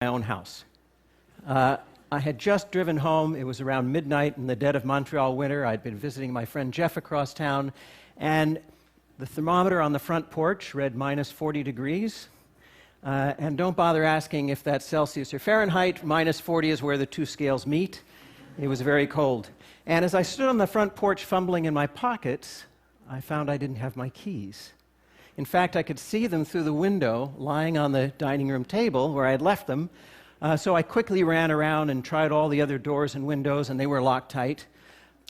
my own house. I had just driven home. It was around midnight in the dead of Montreal winter. I'd been visiting my friend Jeff across town, and the thermometer on the front porch read minus 40 degrees. And don't bother asking if that's Celsius or Fahrenheit. Minus 40 is where the two scales meet. It was very cold. And as I stood on the front porch fumbling in my pockets, I found I didn't have my keys. In fact, I could see them through the window lying on the dining room table where I had left them. So I quickly ran around and tried all the other doors and windows, and they were locked tight.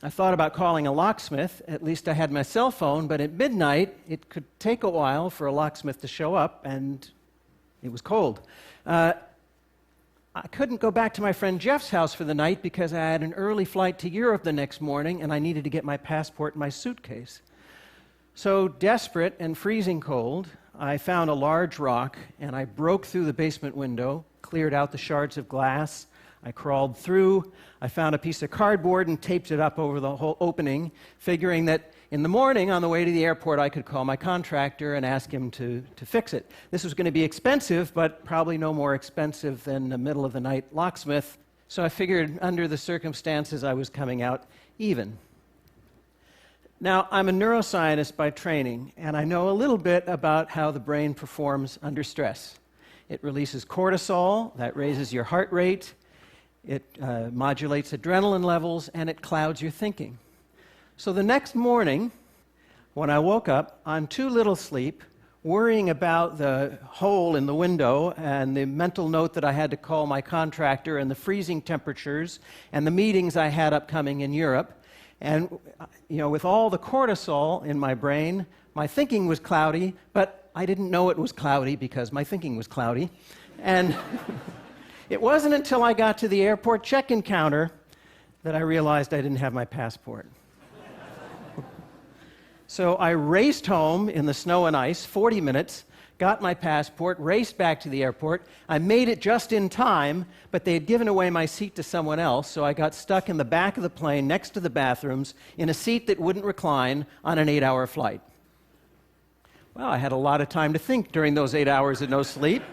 I thought about calling a locksmith. At least I had my cell phone, but at midnight, it could take a while for a locksmith to show up, and it was cold. I couldn't go back to my friend Jeff's house for the night because I had an early flight to Europe the next morning, and I needed to get my passport and my suitcase. So, desperate and freezing cold, I found a large rock, and I broke through the basement window, cleared out the shards of glass. I crawled through. I found a piece of cardboard and taped it up over the whole opening, figuring that in the morning on the way to the airport I could call my contractor and ask him to fix it. This was going to be expensive, but probably no more expensive than a middle-of-the-night locksmith. So I figured under the circumstances I was coming out even. Now, I'm a neuroscientist by training, and I know a little bit about how the brain performs under stress. It releases cortisol, that raises your heart rate, it modulates adrenaline levels, and it clouds your thinking. So the next morning, when I woke up on too little sleep, worrying about the hole in the window and the mental note that I had to call my contractor and the freezing temperatures and the meetings I had upcoming in Europe, and with all the cortisol in my brain, my thinking was cloudy, but I didn't know it was cloudy because my thinking was cloudy. And it wasn't until I got to the airport check-in counter that I realized I didn't have my passport. So I raced home in the snow and ice, 40 minutes, got my passport, raced back to the airport. I made it just in time, but they had given away my seat to someone else, so I got stuck in the back of the plane next to the bathrooms in a seat that wouldn't recline on an 8-hour flight. Well, I had a lot of time to think during those 8 hours of no sleep.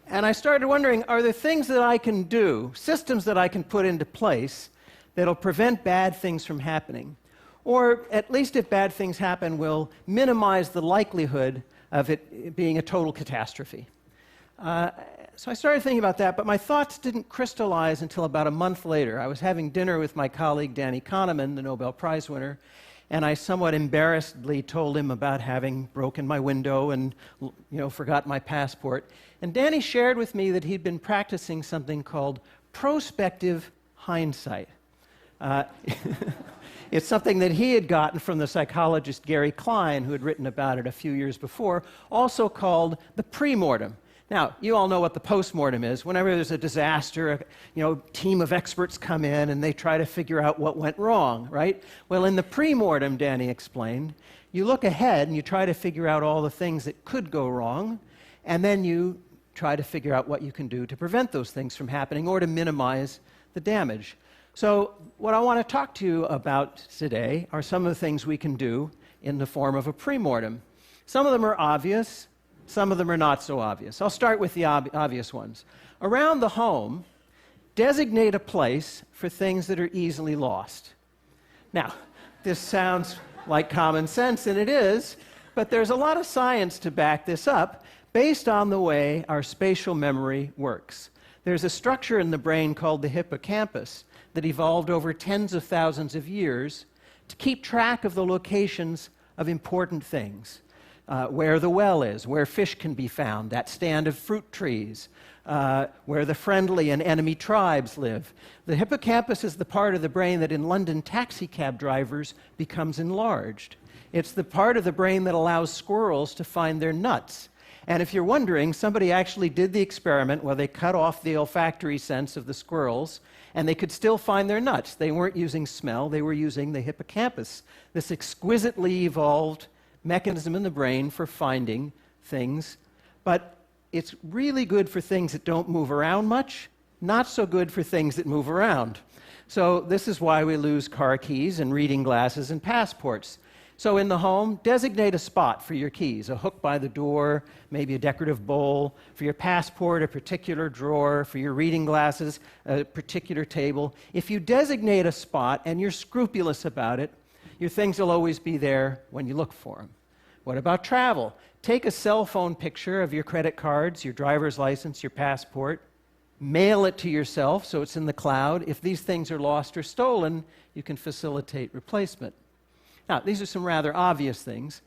And I started wondering, are there things that I can do, systems that I can put into place that'll prevent bad things from happening? Or at least if bad things happen, will minimize the likelihood of it being a total catastrophe. So I started thinking about that, but my thoughts didn't crystallize until about a month later. I was having dinner with my colleague Danny Kahneman, the Nobel Prize winner, and I somewhat embarrassedly told him about having broken my window and forgot my passport. And Danny shared with me that he'd been practicing something called prospective hindsight. It's something that he had gotten from the psychologist Gary Klein, who had written about it a few years before, also called the pre-mortem. Now, you all know what the post-mortem is. Whenever there's a disaster, a team of experts come in and they try to figure out what went wrong, right? Well, in the pre-mortem, Danny explained, you look ahead and you try to figure out all the things that could go wrong, and then you try to figure out what you can do to prevent those things from happening or to minimize the damage. So what I want to talk to you about today are some of the things we can do in the form of a pre-mortem. Some of them are obvious, some of them are not so obvious. I'll start with the obvious ones. Around the home, designate a place for things that are easily lost. Now, this sounds like common sense, and it is, but there's a lot of science to back this up based on the way our spatial memory works. There's a structure in the brain called the hippocampus that evolved over tens of thousands of years to keep track of the locations of important things. Where the well is, where fish can be found, that stand of fruit trees, where the friendly and enemy tribes live. The hippocampus is the part of the brain that in London taxi cab drivers becomes enlarged. It's the part of the brain that allows squirrels to find their nuts. And if you're wondering, somebody actually did the experiment where they cut off the olfactory sense of the squirrels, and they could still find their nuts. They weren't using smell, they were using the hippocampus, this exquisitely evolved mechanism in the brain for finding things. But it's really good for things that don't move around much, not so good for things that move around. So this is why we lose car keys and reading glasses and passports. So in the home, designate a spot for your keys, a hook by the door, maybe a decorative bowl, for your passport, a particular drawer, for your reading glasses, a particular table. If you designate a spot and you're scrupulous about it, your things will always be there when you look for them. What about travel? Take a cell phone picture of your credit cards, your driver's license, your passport. Mail it to yourself so it's in the cloud. If these things are lost or stolen, you can facilitate replacement. Now, these are some rather obvious things.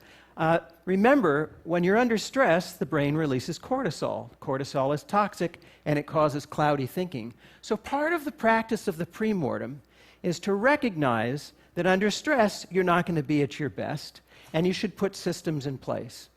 Remember, when you're under stress, the brain releases cortisol. Cortisol is toxic, and it causes cloudy thinking. So part of the practice of the premortem is to recognize that under stress, you're not going to be at your best, and you should put systems in place.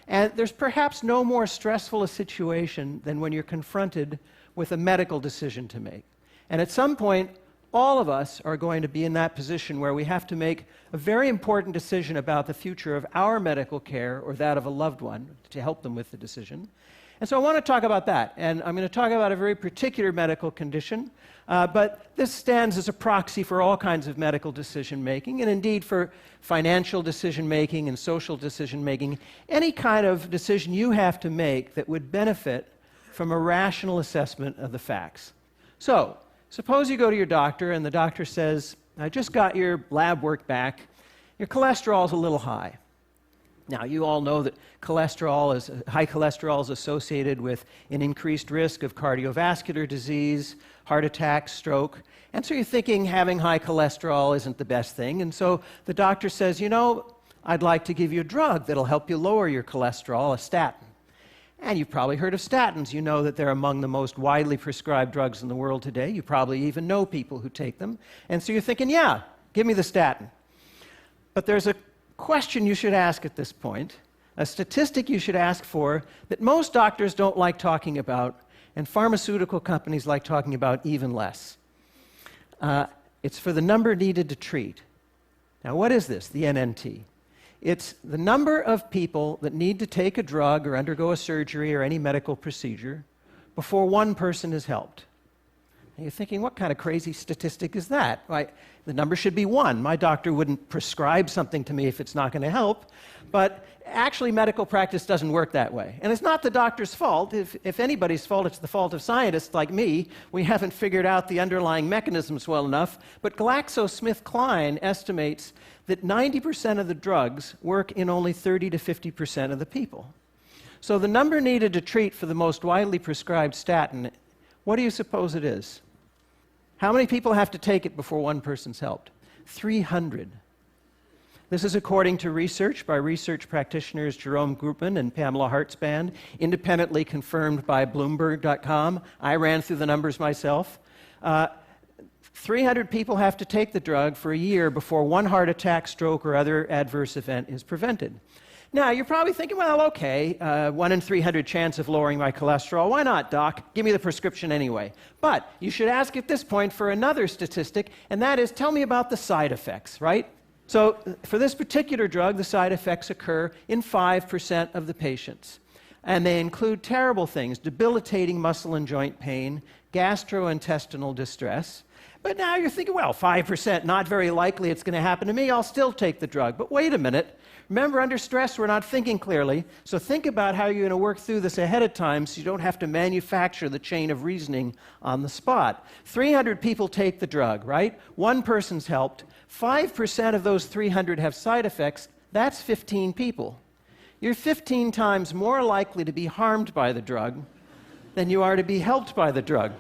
And there's perhaps no more stressful a situation than when you're confronted with a medical decision to make. And at some point, all of us are going to be in that position where we have to make a very important decision about the future of our medical care or that of a loved one to help them with the decision. And so I want to talk about that. And I'm going to talk about a very particular medical condition, but this stands as a proxy for all kinds of medical decision-making, and indeed for financial decision-making and social decision-making, any kind of decision you have to make that would benefit from a rational assessment of the facts. So, suppose you go to your doctor and the doctor says, I just got your lab work back. Your cholesterol is a little high. Now, you all know that high cholesterol is associated with an increased risk of cardiovascular disease, heart attack, stroke. And so you're thinking having high cholesterol isn't the best thing. And so the doctor says, I'd like to give you a drug that'll help you lower your cholesterol, a statin. And you've probably heard of statins. You know that they're among the most widely prescribed drugs in the world today. You probably even know people who take them. And so you're thinking, yeah, give me the statin. But there's a question you should ask at this point, a statistic you should ask for that most doctors don't like talking about, and pharmaceutical companies like talking about even less. It's for the number needed to treat. Now, what is this, the NNT? It's the number of people that need to take a drug or undergo a surgery or any medical procedure before one person is helped. And you're thinking, what kind of crazy statistic is that? The number should be 1. My doctor wouldn't prescribe something to me if it's not going to help. But actually, medical practice doesn't work that way. And it's not the doctor's fault. If anybody's fault, it's the fault of scientists like me. We haven't figured out the underlying mechanisms well enough. But GlaxoSmithKline estimates that 90% of the drugs work in only 30 to 50% of the people. So the number needed to treat for the most widely prescribed statin, what do you suppose it is? How many people have to take it before one person's helped? 300. This is according to research by research practitioners Jerome Groopman and Pamela Hartzband, independently confirmed by Bloomberg.com. I ran through the numbers myself. 300 people have to take the drug for a year before one heart attack, stroke, or other adverse event is prevented. Now, you're probably thinking, well, okay, 1 in 300 chance of lowering my cholesterol. Why not, doc? Give me the prescription anyway. But you should ask at this point for another statistic, and that is, tell me about the side effects, right? So for this particular drug, the side effects occur in 5% of the patients. And they include terrible things, debilitating muscle and joint pain, gastrointestinal distress. But now you're thinking, well, 5%, not very likely it's going to happen to me. I'll still take the drug. But wait a minute. Remember, under stress, we're not thinking clearly. So think about how you're going to work through this ahead of time so you don't have to manufacture the chain of reasoning on the spot. 300 people take the drug, right? One person's helped. 5% of those 300 have side effects. That's 15 people. You're 15 times more likely to be harmed by the drug than you are to be helped by the drug.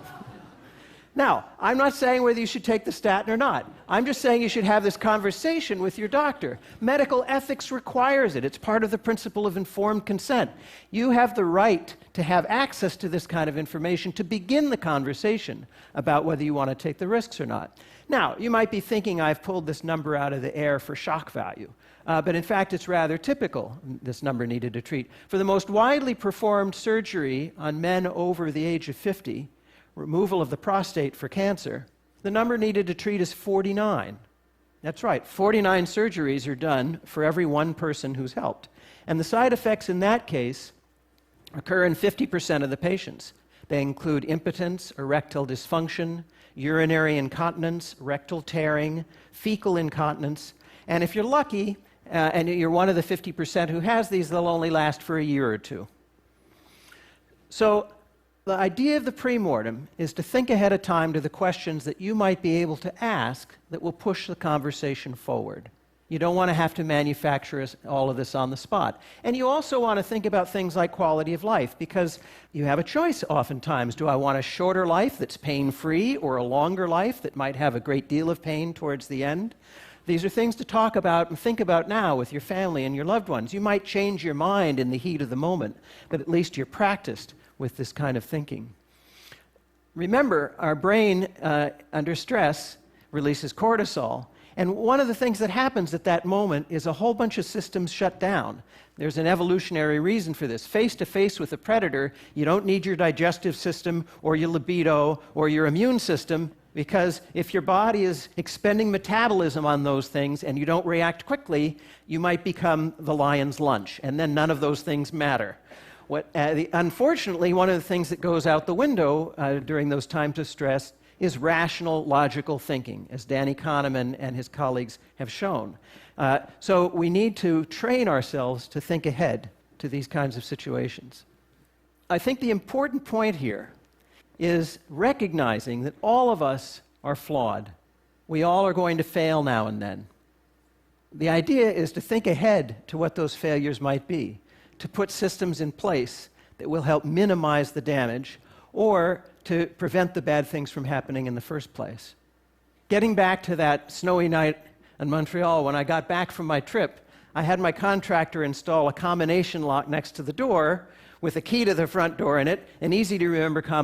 Now, I'm not saying whether you should take the statin or not. I'm just saying you should have this conversation with your doctor. Medical ethics requires it. It's part of the principle of informed consent. You have the right to have access to this kind of information to begin the conversation about whether you want to take the risks or not. Now, you might be thinking I've pulled this number out of the air for shock value. But in fact, it's rather typical, this number needed to treat. For the most widely performed surgery on men over the age of 50, removal of the prostate for cancer, the number needed to treat is 49. That's right, 49 surgeries are done for every one person who's helped. And the side effects in that case occur in 50% of the patients. They include impotence, erectile dysfunction, urinary incontinence, rectal tearing, fecal incontinence, and if you're lucky, and you're one of the 50% who has these, they'll only last for a year or two. So the idea of the premortem is to think ahead of time to the questions that you might be able to ask that will push the conversation forward. You don't want to have to manufacture all of this on the spot. And you also want to think about things like quality of life, because you have a choice oftentimes. Do I want a shorter life that's pain-free, or a longer life that might have a great deal of pain towards the end? These are things to talk about and think about now with your family and your loved ones. You might change your mind in the heat of the moment, but at least you're practiced with this kind of thinking. Remember, our brain under stress releases cortisol, and one of the things that happens at that moment is a whole bunch of systems shut down. There's an evolutionary reason for this. Face to face with a predator, you don't need your digestive system or your libido or your immune system, because if your body is expending metabolism on those things and you don't react quickly, you might become the lion's lunch, and then none of those things matter. Unfortunately, one of the things that goes out the window during those times of stress is rational, logical thinking, as Danny Kahneman and his colleagues have shown. So we need to train ourselves to think ahead to these kinds of situations. I think the important point here is recognizing that all of us are flawed. We all are going to fail now and then. The idea is to think ahead to what those failures might be, to put systems in place that will help minimize the damage or to prevent the bad things from happening in the first place. Getting back to that snowy night in Montreal, when I got back from my trip, I had my contractor install a combination lock next to the door with a key to the front door in it, an easy-to-remember combination